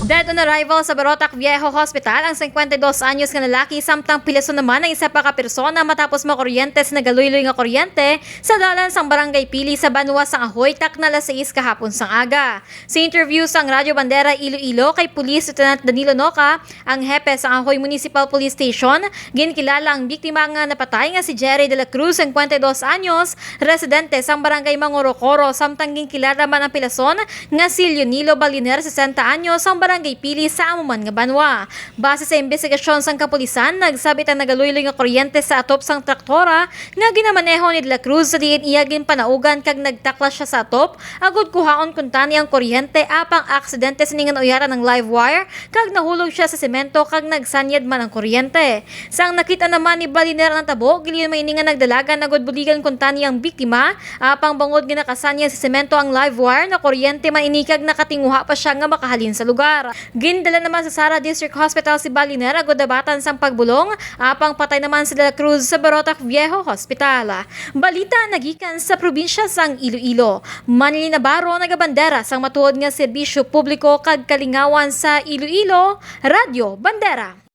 Dead on arrival sa Barotac Viejo Hospital ang 52 anyos nga lalaki samtang pilaso naman ang isa pa ka persona matapos makuryente sa nagaluy-luy nga kuryente sa dalan sang Barangay Pili sa Banwa sang Ahoy takna alas 6 kahapon sang aga. Sa interview sang Radyo Bandera Iloilo kay Police Lieutenant Danilo Noca, ang hepe sang Ahoy Municipal Police Station, ginkilala ang biktima nga napatay nga si Jerry de la Cruz, 52 anyos, residente sang Barangay Mangorocoro, samtang ginkilala man ang pilason nga si Leonilo Baliner, 60 anyos, sang Barangay Pili sa amuman nga Banwa. Base sa investigasyon sang kapulisan, nagsabit ang nagaluy-luy nga kuryente sa atop sang traktora nga ginamaneho ni de la Cruz sa diin iyagin panaugan kag nagtaklas siya sa atop agud kuhaon kun tani ang kuryente apang aksidente siningan uyaran ng live wire kag nahulog siya sa semento kag nagsanyad man ang kuryente. Sang nakita naman ni Baliner ang tabo, giliyon mainingan nagdalagan agud buligan kun tani ang biktima apang bangod nga nakasanyad sa semento ang live wire na kuryente man inikag nakatinguha pa siya nga makahalin sa lugar. Gindala naman sa Sara District Hospital si Baliner agud dabatan sang pagbulong apang patay naman si De La Cruz sa Barotac Viejo Hospital. Balita nagikan sa probinsya sang Iloilo. Manili Navarro nagabandera sang matuod nga serbisyo publiko kag kalingawan sa Iloilo, Radyo Bandera.